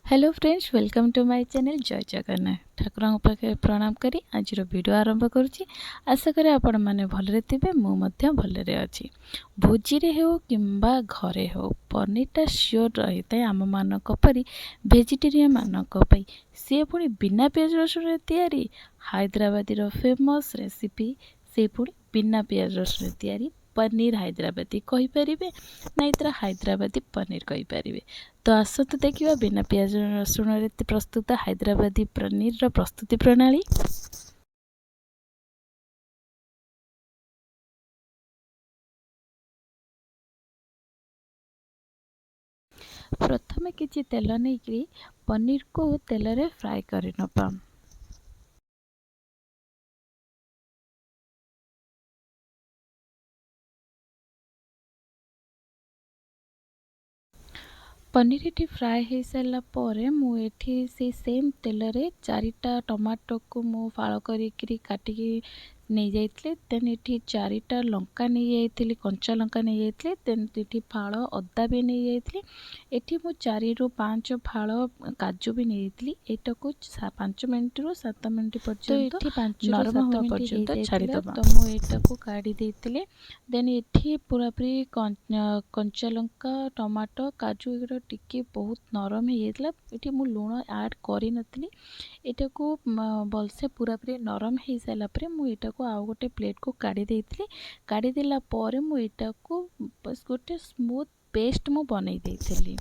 Hello friends, welcome to my channel जय जगन्नाथ। ठाकुर पाखे प्रणाम करी आज वीडियो आरंभ करुच्ची। आशा करें आपण मैंने भलरे थे, मुझे भलरे अच्छी। भोजी रे हो किंबा घरे हो, पनीरटा सियोर रही है आम मानक परी वेजिटेरियन मानक पई। सी पुणी बिना पियाज रसुन तैयारी हैदराबादी फेमस रेसिपी, से पुणी बिना पियाज रसुन तैयारी पनीर हैदराबादी कहींपर ना इतर हैदराबादी पनीर कहींपर। तो आसतु देखिए बिना पियाज रसुण प्रस्तुत हैदराबादी पनीर प्रस्तुति प्रणाली। प्रथमे किछि तेल नहीं पनीर को तेल रे फ्राए कर नबा। पनीर ये फ्राए हो सारा मुझे से सेम तेल रे चारिटा टमाटो को मु फाड़ करी काटिकी नहीं जाइए। देन ये चारिटा लंका नहीं जाइए, कंचा लंका नहीं जाइए। देन ये फाड़ अदा भी नहीं जाइए। ये मु 4 ରୁ 5 फाड़ काजू भी नहीं जाइए। यहाँ को 5 मिनट ରୁ 7 मिनट पर्यंत नरम हवा पर्यंत छाड़ीदबा। तो मुझे को काढ़ी देती। देन ये पूरा पूरी कंचा लंका टमाटो काजू एगुड़ा टिके बहुत नरम हो जाता। ये मु लुण ऐड करी नथली। एटा को भलसे पूरा पूरी नरम हो सारापर मुझे आउ गोटे प्लेट को काढ़ी देती। काढ़ी देला पर मुझे बस गोटे स्मूथ पेस्ट मु बनई देती।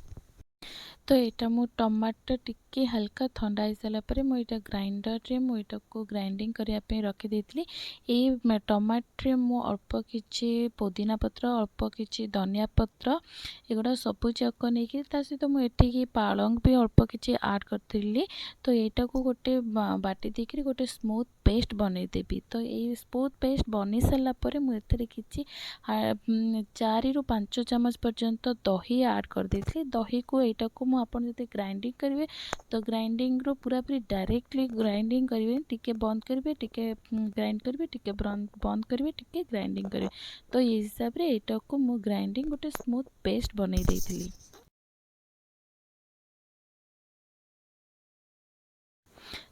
तो यहाँ मु टमाटर टिके हल्का ठंडा हो सारापर मुझे ग्राइंडर रे मुझे को ग्राइंडिंग करने रखी। ये टमाटर मु अल्प किछि पुदीना पत्र अल्प किछि धनिया पत्र एगुड़ा सबू जाक नहीं सहित मुझे पालंग भी अल्प किछि ऐड करी। तो यहाँ को गोटे बाटी देकर गोटे स्मूथ पेस्ट बनईदेवी। तो ये स्मूथ पेस्ट बनी सारापर मुझे किछि 4 ରୁ 5 ଚାମଚ पर्यंत दही ऐड कर देती। दही को यहाँ को आपन जब ग्राइंडिंग करेंगे तो ग्राइंडिंग रो पूरा पूरी डायरेक्टली ग्राइंडिंग करेंगे, टिके बंद करेंगे, टिके ग्राइंड करेंगे, टिके बंद करेंगे, टिके ग्राइंडिंग करेंगे। तो ये हिसाब से यहाँ को मु ग्राइंडिंग गोटे स्मूथ पेस्ट बनई देती।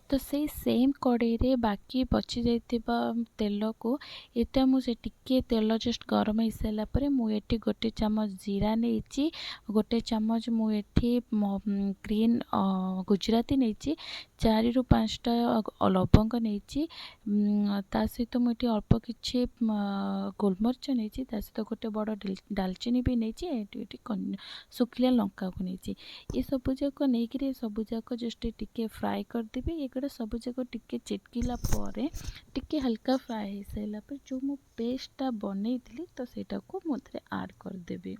तो से सेम कड़े रे बाकी बची जाइतिबा तेल को एटा मुझे टिके तेल जस्ट गरम हो सारापर मुझे गोटे चामच जीरा नहीं, गोटे चामच मुझे ग्रीन गुजराती नहीं, 4 ରୁ 5टा लवंग नहीं, सहित मुझे अल्प किछि गोलमरीच नहीं, सहित गोटे बड़ डालचीनी भी नहीं, सुखिला लंका को नहीं। ये सबू जाक नहीं सबू जाक जस्ट टिके फ्राए करदेवी। ये सबू जाक टिके चिटकिला टिके हल्का फ्राए हो सारापर जो मु पेस्टा बनई तो सेटा को मुझे ऐड करदेवी।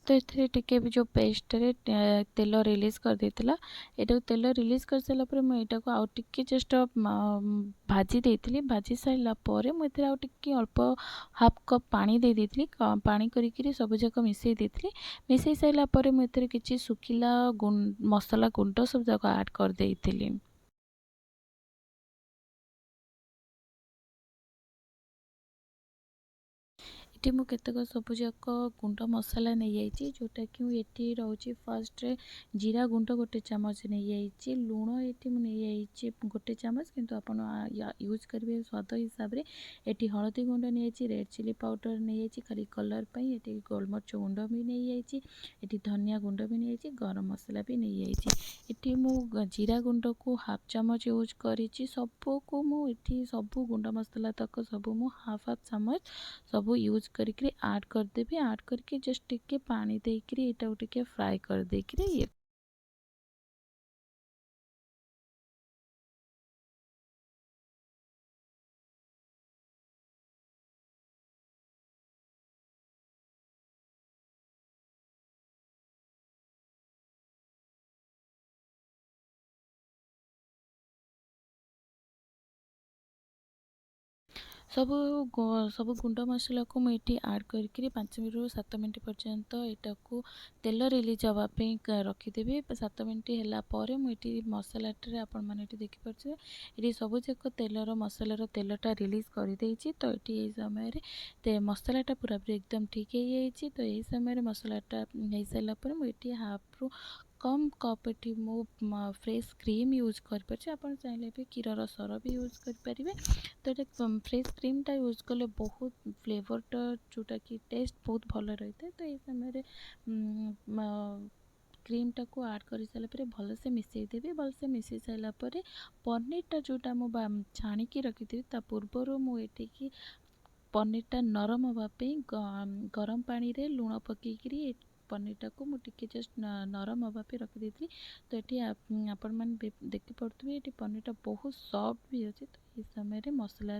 तो ये टिके भी जो पेस्ट रे तेल रिलीज कर देतिला, एटा तेल रिलीज कर सारा पर मुझे को आउ टिके जस्ट भाजी देती। भाजी सारा पर मुझे आउ टिके अल्प हाफ कप पानी दे देती। पानी करी सब जाक मिसई देती। मिसई सारा पर मुझे किछि सुखिला मसला गुंड सब जाक ऐड कर देती। ये मु केतक सबूजाक गुंड मसला नहीं जाइए, जोटा कि ये रोचे फर्स्ट जीरा गुंड गोटे चामच नहीं जाइए, लुण ये नहीं जाइए गोटे चामच, किंतु आपण यूज करेंगे स्वाद हिसाब से। ये हलदी गुंड नहीं जाइए, रेड चिली पाउडर नहीं जाइए खाली कलर पर, ये गोलमरीच गुंड भी नहीं जाइए, ये धनिया गुंड भी नहीं जाइए, गरम मसला भी नहीं जाइए। ये मु जीरा गुंड को हाफ चामच यूज करी, सबू को मुझे सबू गुंड मसला तक सब मु हाफ हाफ चामच सब यूज करके ऐड करदेवी। ऐड करके जस्ट टिके पानी देकर यहाँ टिके फ्राए कर देकर ये ସବୁ ଗୁଣ୍ଡ ମସଲାକୁ ମୁଁ ଏଠି ଆଡ଼୍ କରିକିରି 5 ମିନିଟ୍ରୁ 7 ମିନିଟ୍ ପର୍ଯ୍ୟନ୍ତ ଏଟାକୁ ତେଲ ରିଲିଜ୍ ହେବା ପାଇଁ ରଖିଦେବି। 7 ମିନିଟ୍ ହେଲା ପରେ ମୁଁ ଏଠି ମସଲାଟାରେ ଆପଣମାନେ ଏଠି ଦେଖିପାରୁଥିବେ ଏଠି ସବୁଯାକ ମସଲାର ତେଲଟା ରିଲିଜ୍ କରିଦେଇଛି। ତ ଏଠି ଏହି ସମୟରେ ମସଲାଟା ପୁରାପୁରି ଏକଦମ ଠିକ୍ ହେଇଯାଇଛି। ତ ଏହି ସମୟରେ ମସଲାଟା ହେଇସାରିଲା ପରେ ମୁଁ ଏଠି ହାଫ୍ରୁ कम कप एटी मु फ्रेश क्रीम यूज कर आप चाहे भी क्षीर सर भी यूज करें। तो ये फ्रेश क्रीमटा यूज कले बहुत फ्लेवरटा जोटा कि टेस्ट बहुत भल रही है। तो ये समय क्रीमटा को आड कर सारापर भलसे मिसईदेवी। भलसे मिसई सारापर पनीरटा जोटा मुझे छाणिकी रखी पूर्वर मुझे पनीरटा नरम हाँपाई गरम पानी रे लुण पकईकरी पनीरटा को मुझे जस्ट नरम हाँपाई रखी थी। तो ये आपण मैंने देखिपे ये पनीरटा बहुत सॉफ्ट भी अच्छे। तो ये समय मसला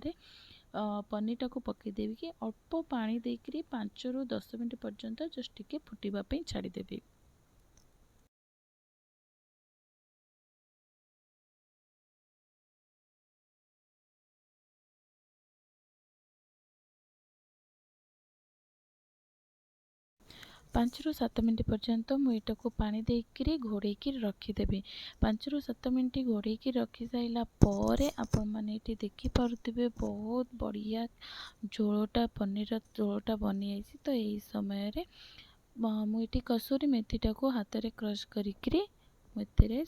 पनीरटा को पकईदेवी कि अल्प पानी देकर 5 ରୁ 10 मिनट पर्यंत जस्ट टिके फुटापी छाड़देवी। 5 ରୁ 7 ମିନିଟ୍ ପର୍ଯ୍ୟନ୍ତ ମୁଁ ଏଟାକୁ ପାଣି ଦେଇକରି ଘୋଡ଼େଇକି ରଖିଦେବି। 5 ରୁ 7 ମିନିଟ୍ ଘୋଡ଼େଇକି ରଖି ସାରିଲା ପରେ ଆପଣମାନେ ଏଠି ଦେଖିପାରୁଥିବେ ବହୁତ ବଢ଼ିଆ ପନିରର ଝୋଳଟା ବନିଯାଇଛି। ତ ଏହି ସମୟରେ ମୁଁ ଏଠି କସୁରୀ ମେଥିଟାକୁ ହାତରେ କ୍ରଶ୍ କରିକିରି ଏଥିରେ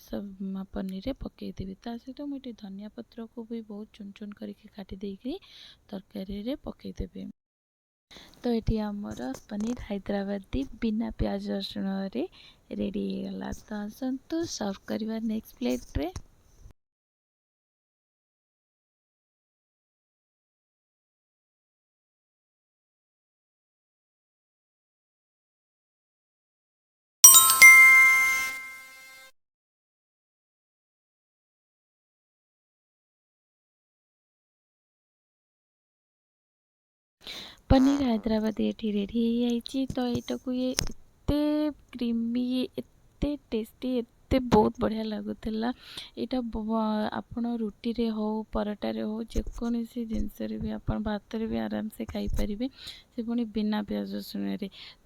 ପନିରରେ ପକାଇଦେବି। ତା ସହିତ ମୁଁ ଏଠି ଧନିଆ ପତ୍ରକୁ ବି ବହୁତ ଚୁନ ଚୁନ କରିକି କାଟି ଦେଇକରି ତରକାରୀରେ ପକାଇଦେବି। तो ये आमर पनीर हैदराबादी बिना प्याज रसुण रेडी होगा। तो आसतु सर्व करवा नेक्स्ट प्लेट रे। पनीर हैदराबादी ये रेडी हो। तो यहाँ को ये एते क्रीमी एते टेस्टी एते बहुत बढ़िया लगुला। यहाँ आपण रुटी रे हो पराठा रे हो जेकोसी जिनस भी आप भात भी आराम से खाई पारे से पुणी बिना प्याज रसुण।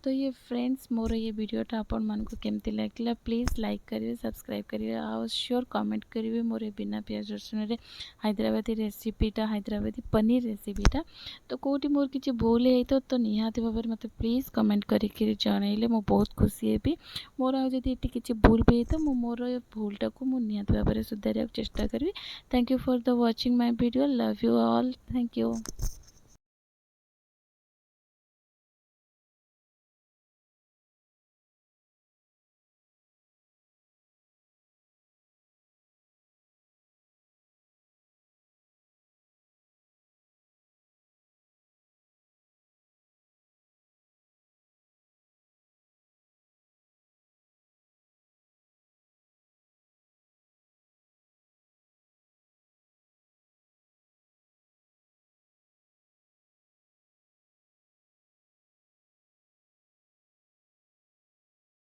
तो ये फ्रेंड्स मोर ये वीडियोटा आपण मानक केमती लगला प्लीज़ लाइक करेंगे सब्सक्राइब करेंगे आ श्योर कमेंट करेंगे मोर बिना प्याज रसुण हैदराबादी रेसिपीटा हैदराबादी पनीर रेसिपीटा। तो कौटी मोर किसी भूल है तो निहाती भाव में मत प्लीज़ कमेंट करके जनइले मु बहुत खुशी हेबी। मोर आदि किसी भूल भी है तो मोर भूलटा को निहाती भाव में सुधार चेष्टा करी। Thank you for the watching my video. Love you all. Thank you.